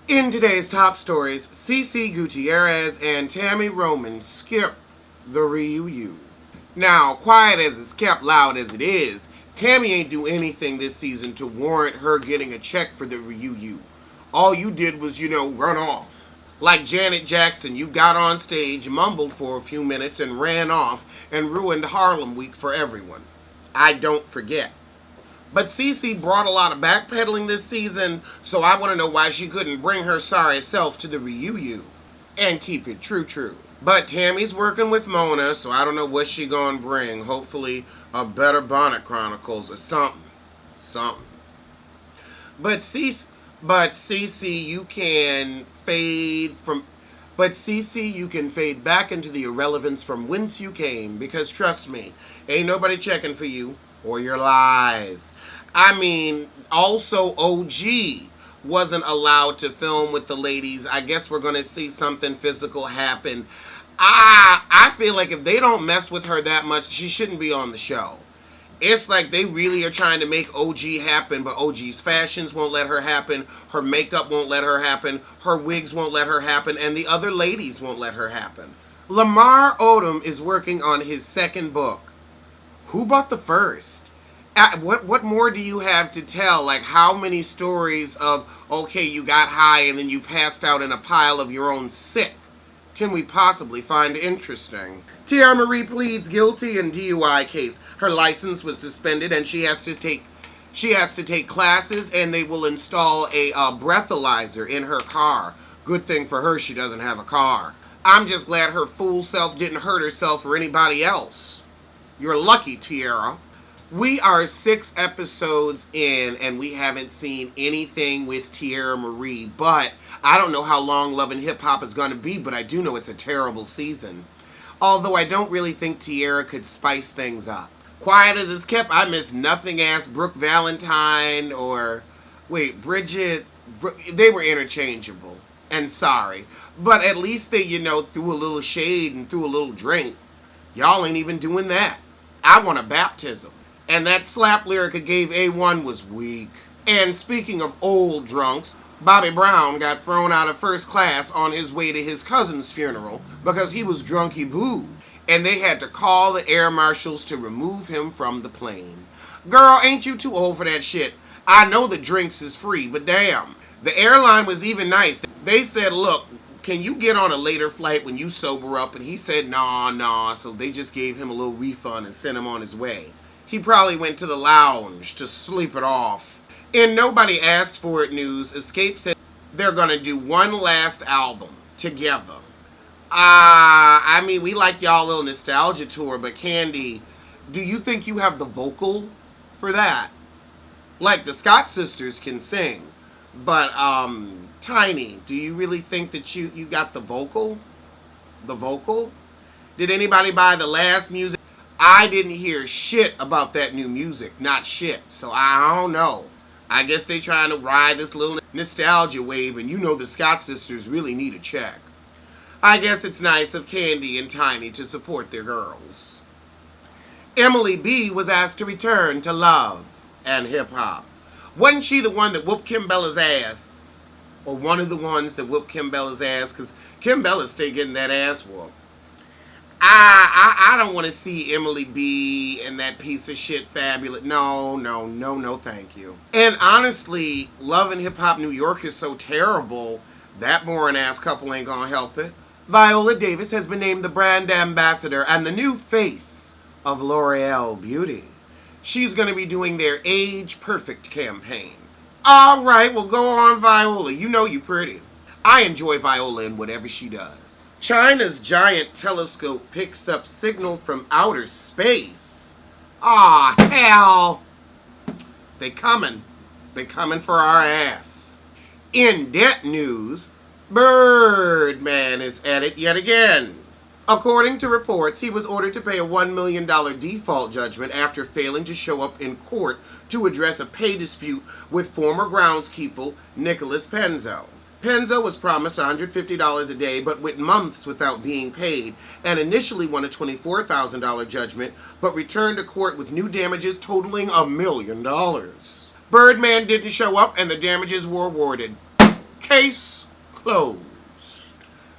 In today's top stories, Cece Gutierrez and Tammy Roman skip the reunion. Now, quiet as it's kept, loud as it is, Tammy ain't do anything this season to warrant her getting a check for the reunion. All you did was, run off. Like Janet Jackson, you got on stage, mumbled for a few minutes, and ran off and ruined Harlem Week for everyone. I don't forget. But Cece brought a lot of backpedaling this season, so I want to know why she couldn't bring her sorry self to the reunion and keep it true. But Tammy's working with Mona, so I don't know what she gonna bring. Hopefully a better Bonnet Chronicles or something. But Cece, you can fade from... But Cece, you can fade back into the irrelevance from whence you came, because trust me, ain't nobody checking for you or your lies. I mean, also OG wasn't allowed to film with the ladies. I guess we're going to see something physical happen. I feel like if they don't mess with her that much, she shouldn't be on the show. It's like they really are trying to make OG happen, but OG's fashions won't let her happen, her makeup won't let her happen, her wigs won't let her happen, and the other ladies won't let her happen. Lamar Odom is working on his second book. Who bought the first? What more do you have to tell? Like, how many stories of, okay, you got high and then you passed out in a pile of your own sick can we possibly find interesting? Tiara Marie pleads guilty in DUI case. Her license was suspended and she has to take classes, and they will install a breathalyzer in her car. Good thing for her she doesn't have a car. I'm just glad her fool self didn't hurt herself or anybody else. You're lucky, Tiara. We are 6 episodes in and we haven't seen anything with Tiara Marie, but I don't know how long Love and Hip Hop is going to be, but I do know it's a terrible season. Although I don't really think Tiara could spice things up. Quiet as it's kept, I miss nothing ass Brooke Valentine or... Wait, Bridget... They were interchangeable. And sorry. But at least they, threw a little shade and threw a little drink. Y'all ain't even doing that. I want a baptism. And that slap lyric I gave A1 was weak. And speaking of old drunks, Bobby Brown got thrown out of first class on his way to his cousin's funeral because he was drunky boo. And they had to call the air marshals to remove him from the plane. Girl, ain't you too old for that shit? I know the drinks is free, but damn. The airline was even nice. They said, look, can you get on a later flight when you sober up? And he said, nah. So they just gave him a little refund and sent him on his way. He probably went to the lounge to sleep it off. In Nobody Asked For It news, Escape said they're going to do one last album together. I mean, we like y'all little nostalgia tour, but Candy, do you think you have the vocal for that? Like, the Scott sisters can sing, but, Tiny, do you really think that you got the vocal? The vocal? Did anybody buy the last music? I didn't hear shit about that new music. Not shit. So I don't know. I guess they trying to ride this little nostalgia wave, and the Scott sisters really need a check. I guess it's nice of Candy and Tiny to support their girls. Emily B was asked to return to Love and Hip Hop. Wasn't she the one that whooped Kim Bella's ass? Or one of the ones that whooped Kim Bella's ass? Because Kim Bella stay getting that ass whooped. I don't want to see Emily B and that piece of shit Fabulous. No, thank you. And honestly, Love and Hip Hop New York is so terrible, that boring ass couple ain't gonna help it. Viola Davis has been named the brand ambassador and the new face of L'Oreal Beauty. She's gonna be doing their Age Perfect campaign. Alright, well go on, Viola. You know you pretty. I enjoy Viola in whatever she does. China's giant telescope picks up signal from outer space. Aw, hell. They coming for our ass. In debt news, Birdman is at it yet again. According to reports, he was ordered to pay a $1 million default judgment after failing to show up in court to address a pay dispute with former groundskeeper Nicholas Penzo. Penzo was promised $150 a day, but went months without being paid, and initially won a $24,000 judgment, but returned to court with new damages totaling $1 million. Birdman didn't show up, and the damages were awarded. Case closed.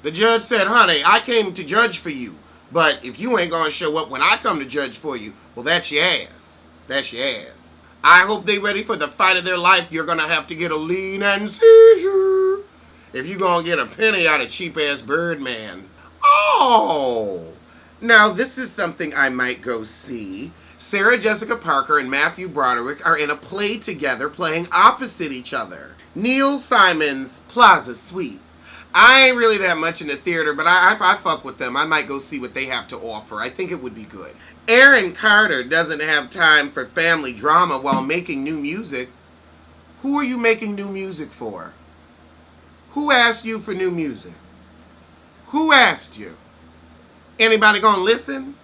The judge said, honey, I came to judge for you. But if you ain't gonna show up when I come to judge for you, well, that's your ass. That's your ass. I hope they ready for the fight of their life. You're gonna have to get a lean and seizure if you gonna get a penny out of cheap-ass Birdman. Oh! Now, this is something I might go see. Sarah Jessica Parker and Matthew Broderick are in a play together playing opposite each other. Neil Simon's Plaza Suite. I ain't really that much in the theater, but I fuck with them. I might go see what they have to offer. I think it would be good. Aaron Carter doesn't have time for family drama while making new music. Who are you making new music for? Who asked you for new music? Who asked you? Anybody gonna listen?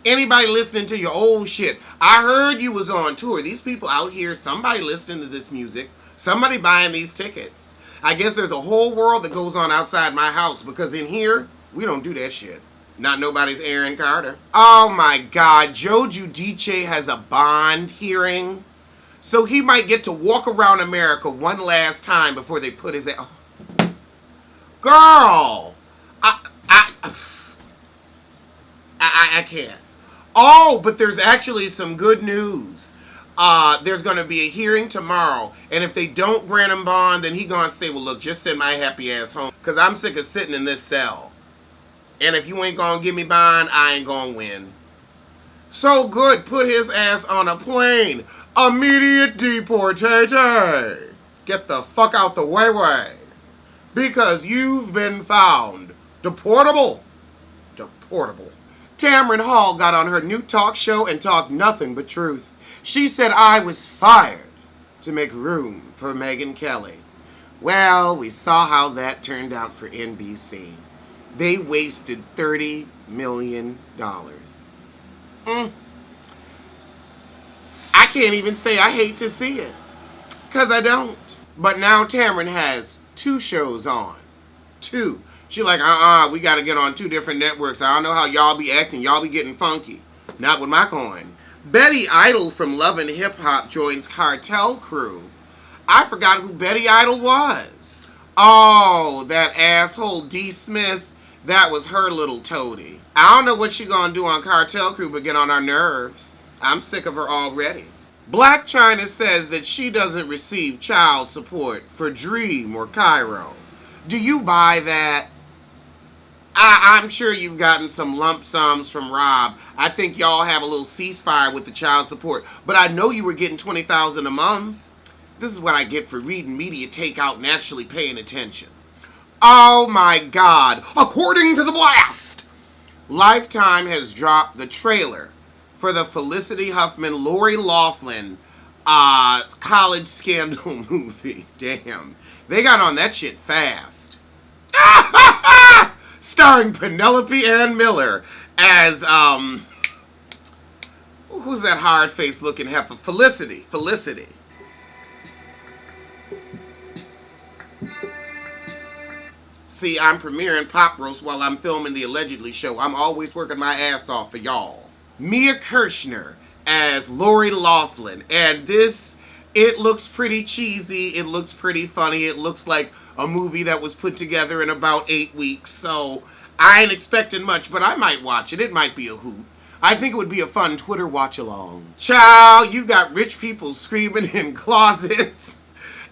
Anybody listening to your old shit? I heard you was on tour. These people out here, somebody listening to this music, somebody buying these tickets. I guess there's a whole world that goes on outside my house because in here, we don't do that shit. Not nobody's Aaron Carter. Oh my God, Joe Giudice has a bond hearing. So he might get to walk around America one last time before they put his... Oh. Girl! I can't. Oh, but there's actually some good news. There's going to be a hearing tomorrow, and if they don't grant him bond, then he going to say, well, look, just send my happy ass home, because I'm sick of sitting in this cell. And if you ain't going to give me bond, I ain't going to win. So good, put his ass on a plane. Immediate deportation. Get the fuck out the way. Because you've been found deportable. Deportable. Tamron Hall got on her new talk show and talked nothing but truth. She said I was fired to make room for Megyn Kelly. Well, we saw how that turned out for NBC. They wasted $30 million. I can't even say I hate to see it, because I don't. But now Tamron has 2 shows on. 2. She like, we got to get on 2 different networks. I don't know how y'all be acting. Y'all be getting funky. Not with my coin. Betty Idle from Love and Hip Hop joins Cartel Crew. I forgot who Betty Idle was. Oh, that asshole D. Smith. That was her little toady. I don't know what she gonna do on Cartel Crew but get on our nerves. I'm sick of her already. Black China says that she doesn't receive child support for Dream or Cairo. Do you buy that? I'm sure you've gotten some lump sums from Rob. I think y'all have a little ceasefire with the child support. But I know you were getting $20,000 a month. This is what I get for reading media takeout and actually paying attention. Oh my God. According to the blast, Lifetime has dropped the trailer for the Felicity Huffman, Lori Loughlin college scandal movie. Damn. They got on that shit fast. Starring Penelope Ann Miller as, who's that hard-faced looking heifer? Felicity. See, I'm premiering Pop Roast while I'm filming the Allegedly show. I'm always working my ass off for y'all. Mia Kirshner as Lori Loughlin. And this, it looks pretty cheesy. It looks pretty funny. It looks like a movie that was put together in about 8 weeks. So I ain't expecting much, but I might watch it. It might be a hoot. I think it would be a fun Twitter watch-along. Child, you got rich people screaming in closets.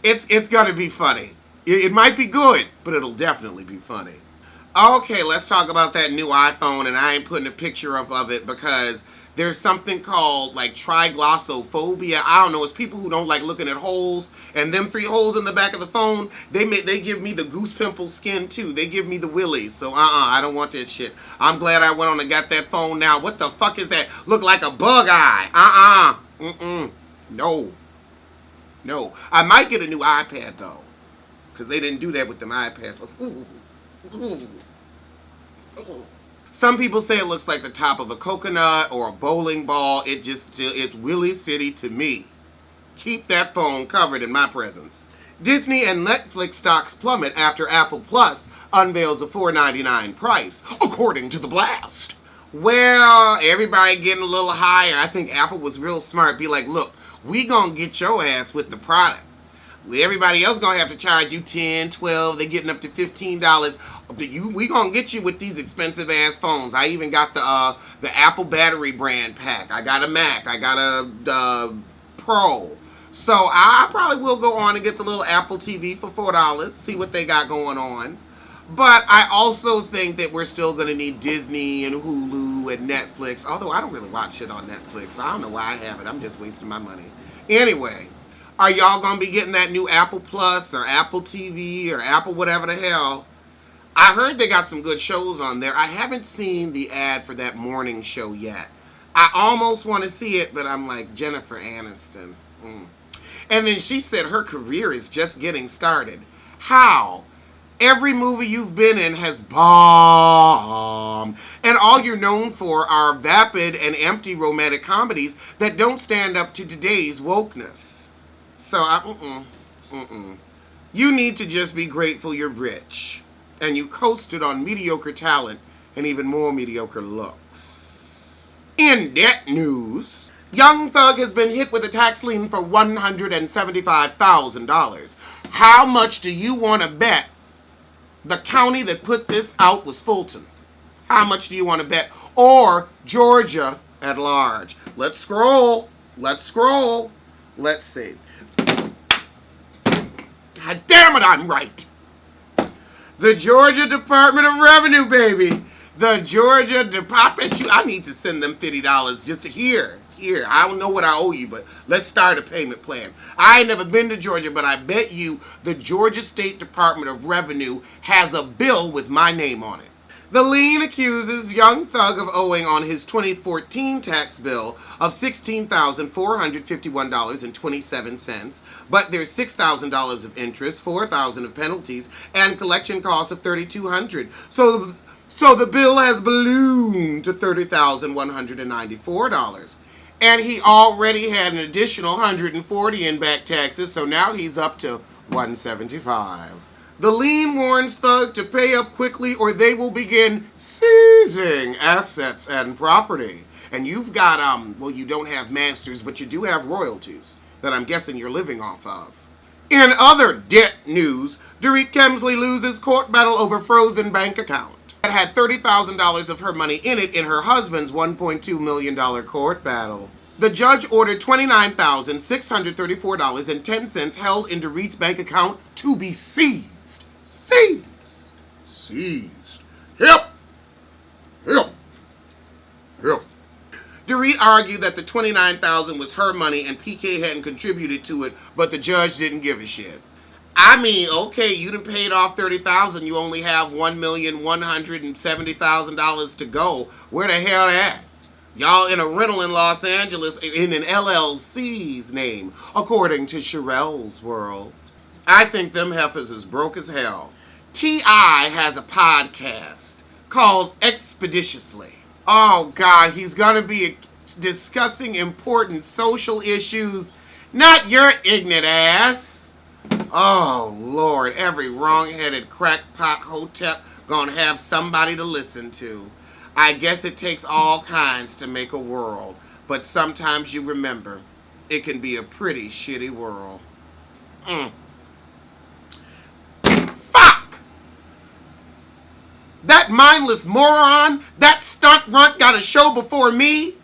It's gonna be funny. It might be good, but it'll definitely be funny. Okay, let's talk about that new iPhone, and I ain't putting a picture up of it because there's something called like triglossophobia. I don't know. It's people who don't like looking at holes, and them 3 holes in the back of the phone, they give me the goose pimple skin too. They give me the willies. So I don't want that shit. I'm glad I went on and got that phone now. What the fuck is that? Look like a bug eye. No. I might get a new iPad though, because they didn't do that with them iPads. Some people say it looks like the top of a coconut or a bowling ball. It's Willy City to me. Keep that phone covered in my presence. Disney and Netflix stocks plummet after Apple Plus unveils a $4.99 price, according to the blast. Well, everybody getting a little higher. I think Apple was real smart. Be like, look, we gonna get your ass with the product. Everybody else gonna have to charge you 10, 12. They're getting up to $15. We gonna get you with these expensive ass phones. I even got the Apple battery brand pack. I got a Mac. I got a Pro. So I probably will go on and get the little Apple TV for $4. See what they got going on. But I also think that we're still going to need Disney and Hulu and Netflix. Although I don't really watch shit on Netflix. I don't know why I have it. I'm just wasting my money. Anyway, are y'all going to be getting that new Apple Plus or Apple TV or Apple whatever the hell? I heard they got some good shows on there. I haven't seen the ad for that morning show yet. I almost want to see it, but I'm like, Jennifer Aniston. And then she said her career is just getting started. How? Every movie you've been in has bombed. And all you're known for are vapid and empty romantic comedies that don't stand up to today's wokeness. So, You need to just be grateful you're rich. And you coasted on mediocre talent and even more mediocre looks. In debt news, Young Thug has been hit with a tax lien for $175,000. How much do you want to bet the county that put this out was Fulton? How much do you want to bet? Or Georgia at large? Let's scroll. Let's see. God damn it, I'm right. The Georgia Department of Revenue, baby. The Georgia Department. I need to send them $50 just to hear. Here, I don't know what I owe you, but let's start a payment plan. I ain't never been to Georgia, but I bet you the Georgia State Department of Revenue has a bill with my name on it. The lien accuses Young Thug of owing on his 2014 tax bill of $16,451.27, but there's $6,000 of interest, $4,000 of penalties, and collection costs of $3,200. So the bill has ballooned to $30,194. And he already had an additional $140 in back taxes, so now he's up to $175. The lien warns Thug to pay up quickly or they will begin seizing assets and property. And you've got, you don't have masters, but you do have royalties that I'm guessing you're living off of. In other debt news, Dorit Kemsley loses court battle over frozen bank account. It had $30,000 of her money in it in her husband's $1.2 million court battle. The judge ordered $29,634.10 held in Dorit's bank account to be seized. Seized. Help. Dorit argued that the $29,000 was her money and PK hadn't contributed to it, but the judge didn't give a shit. I mean, okay, you done paid off $30,000. You only have $1,170,000 to go. Where the hell at? Y'all in a rental in Los Angeles in an LLC's name, according to Sherelle's World. I think them heifers is broke as hell. T.I. has a podcast called Expeditiously. Oh, God, he's going to be discussing important social issues, not your ignorant ass. Oh, Lord, every wrong-headed crackpot hotep gonna have somebody to listen to. I guess it takes all kinds to make a world, but sometimes you remember, it can be a pretty shitty world. Fuck! That mindless moron, that stunt runt got a show before me?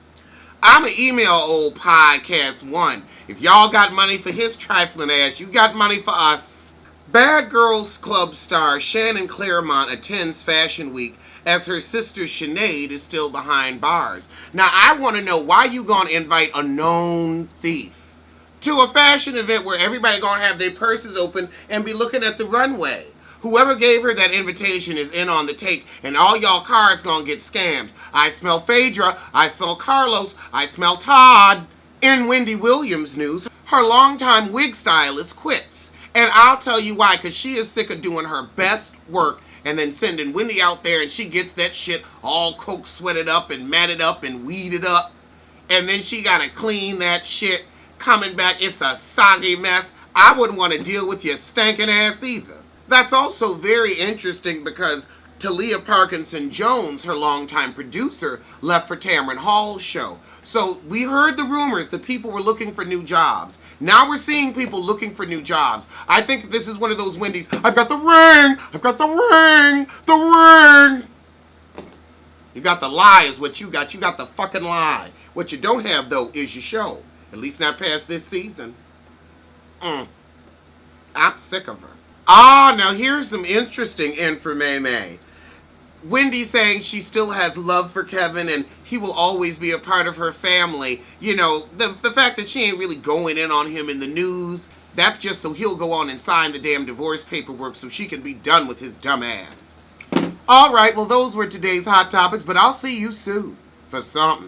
I'ma email old Podcast One. If y'all got money for his trifling ass, you got money for us. Bad Girls Club star Shannon Claremont attends Fashion Week as her sister Sinead is still behind bars. Now, I want to know why you gonna invite a known thief to a fashion event where everybody gonna have their purses open and be looking at the runway. Whoever gave her that invitation is in on the take, and all y'all cars gonna get scammed. I smell Phaedra, I smell Carlos, I smell Todd. In Wendy Williams news, her longtime wig stylist quits. And I'll tell you why, because she is sick of doing her best work and then sending Wendy out there and she gets that shit all coke sweated up and matted up and weeded up. And then she got to clean that shit. Coming back, it's a soggy mess. I wouldn't want to deal with your stinking ass either. That's also very interesting because Talia Parkinson Jones, her longtime producer, left for Tamron Hall's show. So we heard the rumors that people were looking for new jobs. Now we're seeing people looking for new jobs. I think this is one of those Wendy's, I've got the ring! I've got the ring! The ring! You got the lie is what you got. You got the fucking lie. What you don't have, though, is your show. At least not past this season. I'm sick of her. Now here's some interesting information. Wendy saying she still has love for Kevin and he will always be a part of her family. You know, the fact that she ain't really going in on him in the news, that's just so he'll go on and sign the damn divorce paperwork so she can be done with his dumb ass. All right, well, those were today's hot topics, but I'll see you soon for something.